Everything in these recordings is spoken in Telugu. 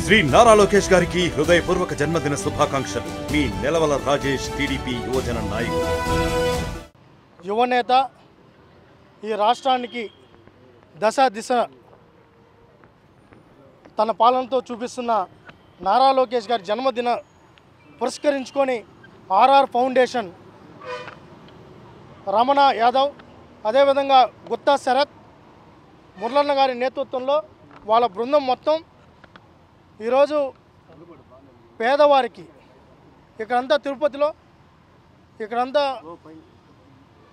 శ్రీ నారా లోకేష్ గారికి హృదయపూర్వక జన్మదిన శుభాకాంక్షలు. మీ నెలవల రాజేష్, టీడీపీ యువజన నాయకుడు. యువనేత, ఈ రాష్ట్రానికి దశ దిశ తన పాలనతో చూపిస్తున్న నారా లోకేష్ గారి జన్మదిన పురస్కరించుకొని ఆర్ఆర్ ఫౌండేషన్, రమణ యాదవ్, అదేవిధంగా గుత్తా శరత్, మురళన్న గారి నేతృత్వంలో వాళ్ళ బృందం మొత్తం ఈరోజు పేదవారికి, ఇక్కడంతా తిరుపతిలో ఇక్కడంతా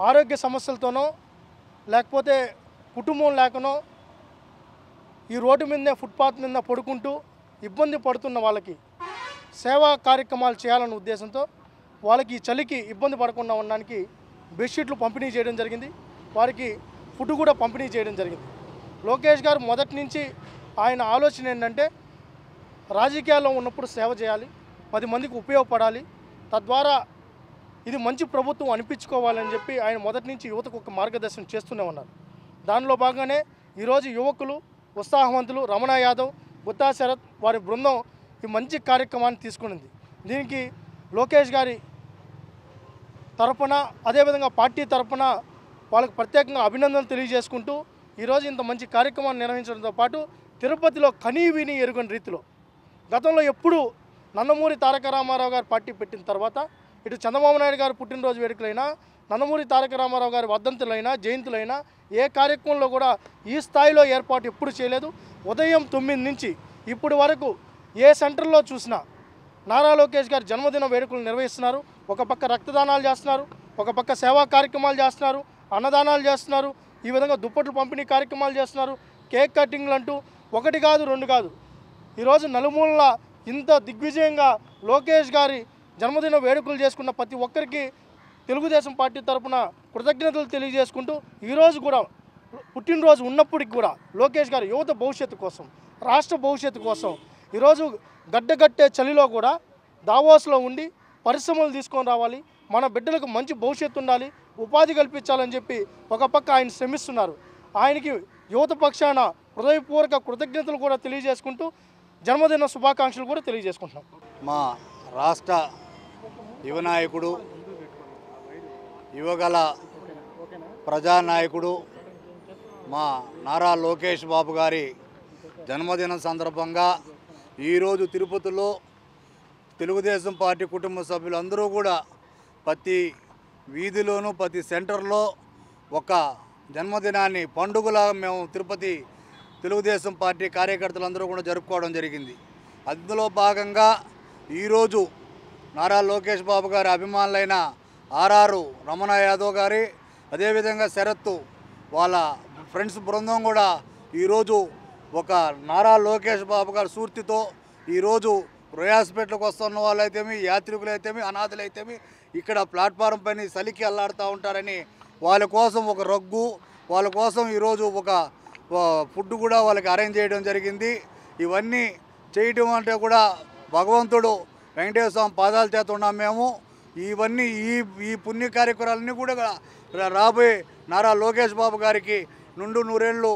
ఆరోగ్య సమస్యలతోనో లేకపోతే కుటుంబం లేకనో ఈ రోడ్డు మీదనే ఫుట్పాత్ మీద పడుకుంటూ ఇబ్బంది పడుతున్న వాళ్ళకి సేవా కార్యక్రమాలు చేయాలన్న ఉద్దేశంతో వాళ్ళకి ఈ చలికి ఇబ్బంది పడకుండా ఉండడానికి బెడ్షీట్లు పంపిణీ చేయడం జరిగింది. వారికి ఫుడ్ కూడా పంపిణీ చేయడం జరిగింది. లోకేష్ గారు మొదటి నుంచి ఆయన ఆలోచన ఏంటంటే రాజకీయాల్లో ఉన్నప్పుడు సేవ చేయాలి, 10 మందికి ఉపయోగపడాలి, తద్వారా ఇది మంచి ప్రభుత్వం అనిపించుకోవాలని చెప్పి ఆయన మొదటి నుంచి యువతకు ఒక మార్గదర్శనం చేస్తూనే ఉన్నారు. దానిలో భాగంగానే ఈరోజు యువకులు ఉత్సాహవంతులు రమణ యాదవ్, గుత్తా శరత్ వారి బృందం ఈ మంచి కార్యక్రమాన్ని తీసుకునింది. దీనికి లోకేష్ గారి తరపున అదేవిధంగా పార్టీ తరపున వాళ్ళకి ప్రత్యేకంగా అభినందనలు తెలియజేసుకుంటూ ఈరోజు ఇంత మంచి కార్యక్రమాన్ని నిర్వహించడంతో పాటు తిరుపతిలో కనీవిని ఎరుగని రీతిలో గతంలో ఎప్పుడు నందమూరి తారక రామారావు గారు పార్టీ పెట్టిన తర్వాత ఇటు చంద్రబాబు నాయుడు గారు పుట్టినరోజు వేడుకలైనా, నందమూరి తారక రామారావు గారి వర్ధంతులైనా, జయంతులైనా ఏ కార్యక్రమంలో కూడా ఈ స్థాయిలో ఏర్పాటు ఎప్పుడు చేయలేదు. ఉదయం 9 నుంచి ఇప్పటి వరకు ఏ సెంటర్లో చూసినా నారా లోకేష్ గారి జన్మదిన వేడుకలు నిర్వహిస్తున్నారు. ఒక పక్క రక్తదానాలు చేస్తున్నారు, ఒక పక్క సేవా కార్యక్రమాలు చేస్తున్నారు, అన్నదానాలు చేస్తున్నారు, ఈ విధంగా దుప్పట్లు పంపిణీ కార్యక్రమాలు చేస్తున్నారు, కేక్ కటింగ్లు అంటూ ఒకటి కాదు రెండు కాదు. ఈరోజు నలుమూలల ఇంత దిగ్విజయంగా లోకేష్ గారి జన్మదిన వేడుకలు చేసుకున్న ప్రతి ఒక్కరికి తెలుగుదేశం పార్టీ తరఫున కృతజ్ఞతలు తెలియజేసుకుంటూ ఈరోజు కూడా పుట్టినరోజు ఉన్నప్పటికి కూడా లోకేష్ గారు యువత భవిష్యత్తు కోసం, రాష్ట్ర భవిష్యత్తు కోసం ఈరోజు గడ్డగట్టే చలిలో కూడా దావోస్లో ఉండి పరిశ్రమలు తీసుకొని రావాలి, మన బిడ్డలకు మంచి భవిష్యత్తు ఉండాలి, ఉపాధి కల్పించాలని చెప్పి ఒక పక్క ఆయన శ్రమిస్తున్నారు. ఆయనకి యువత పక్షాన హృదయపూర్వక కృతజ్ఞతలు కూడా తెలియజేసుకుంటూ జన్మదిన శుభాకాంక్షలు కూడా తెలియజేసుకుంటున్నాం. మా రాష్ట్ర యువనాయకుడు, యువగల ప్రజానాయకుడు మా నారా లోకేష్ బాబు గారి జన్మదినం సందర్భంగా ఈరోజు తిరుపతిలో తెలుగుదేశం పార్టీ కుటుంబ సభ్యులందరూ కూడా ప్రతి వీధిలోనూ ప్రతి సెంటర్లో ఒక జన్మదినాన్ని పండుగలాగా మేము తిరుపతి తెలుగుదేశం పార్టీ కార్యకర్తలందరూ కూడా జరుపుకోవడం జరిగింది. అందులో భాగంగా ఈరోజు నారా లోకేష్ బాబు గారి అభిమానులైన ఆర్ఆర్ రమణ యాదవ్ గారి, అదేవిధంగా శరత్ వాళ్ళ ఫ్రెండ్స్ బృందం కూడా ఈరోజు ఒక నారా లోకేష్ బాబు గారి స్ఫూర్తితో ఈరోజు ప్రయాసపేటలకు వస్తున్న వాళ్ళైతేమి, యాత్రికులైతేమి, అనాథులైతేమి ఇక్కడ ప్లాట్ఫారం పైన చలికి అల్లాడుతూ ఉంటారని వాళ్ళ కోసం ఒక రగ్గు, వాళ్ళ కోసం ఈరోజు ఒక ఫుడ్ కూడా వాళ్ళకి అరేంజ్ చేయడం జరిగింది. ఇవన్నీ చేయటం అంటే కూడా భగవంతుడు వెంకటేశ్వర స్వామి పాదాల చేత ఉన్నాం మేము. ఇవన్నీ ఈ పుణ్య కార్యక్రమాలన్నీ కూడా రాబోయే నారా లోకేష్ బాబు గారికి నుండు నూరేళ్ళు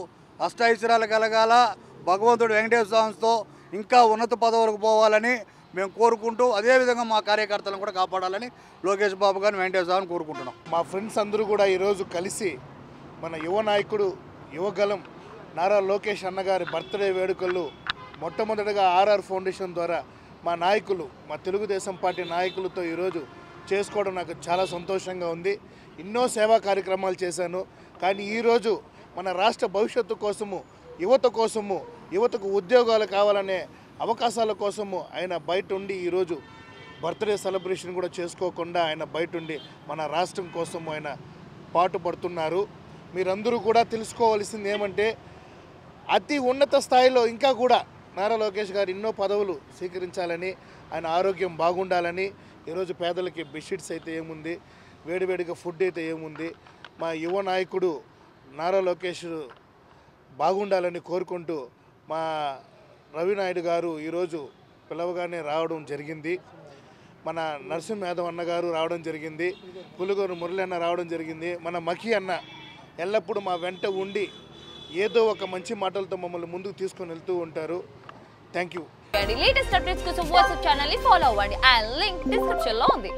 అష్టైశ్వర్యాలు కలగాల, భగవంతుడు వెంకటేశ్వర స్వామితో ఇంకా ఉన్నత పదవులకు పోవాలని మేము కోరుకుంటూ, అదేవిధంగా మా కార్యకర్తలను కూడా కాపాడాలని లోకేష్ బాబు గారిని వెంకటేశ్వర స్వామిని కోరుకుంటున్నాం. మా ఫ్రెండ్స్ అందరూ కూడా ఈరోజు కలిసి మన యువ నాయకుడు, యువగలం నారా లోకేష్ అన్నగారి బర్త్డే వేడుకలు మొట్టమొదటిగా ఆర్ఆర్ ఫౌండేషన్ ద్వారా మా నాయకులు, మా తెలుగుదేశం పార్టీ నాయకులతో ఈరోజు చేసుకోవడం నాకు చాలా సంతోషంగా ఉంది. ఎన్నో సేవా కార్యక్రమాలు చేశాను, కానీ ఈరోజు మన రాష్ట్ర భవిష్యత్తు కోసము, యువత కోసము, యువతకు ఉద్యోగాలు కావాలనే అవకాశాల కోసము ఆయన బయట ఉండి ఈరోజు బర్త్డే సెలబ్రేషన్ కూడా చేసుకోకుండా ఆయన బయట ఉండి మన రాష్ట్రం కోసము ఆయన పాటుపడుతున్నారు. మీరందరూ కూడా తెలుసుకోవాల్సింది ఏమంటే అతి ఉన్నత స్థాయిలో ఇంకా కూడా నారా లోకేష్ గారు ఎన్నో పదవులు స్వీకరించాలని, ఆయన ఆరోగ్యం బాగుండాలని, ఈరోజు పేదలకి బెడ్షీట్స్ అయితే ఏముంది, వేడివేడిగా ఫుడ్ అయితే ఏముంది, మా యువ నాయకుడు నారా లోకేష్ బాగుండాలని కోరుకుంటూ మా రవినాయుడు గారు ఈరోజు పిలవగానే రావడం జరిగింది. మన నరసింహ యాదవ్ అన్న గారు రావడం జరిగింది, పులుగూరు మురళి అన్న రావడం జరిగింది, మన మఖి అన్న ఎల్లప్పుడూ మా వెంట ఉండి ఏదో ఒక మంచి మాటలతో మమ్మల్ని ముందుకు తీసుకొని వెళ్తూ ఉంటారు. Thank you. లేటెస్ట్ అప్డేట్స్ కోసం వాట్సాప్ ఛానల్ ని ఫాలో అవ్వండి. ఆ లింక్ డిస్క్రిప్షన్ లో ఉంది.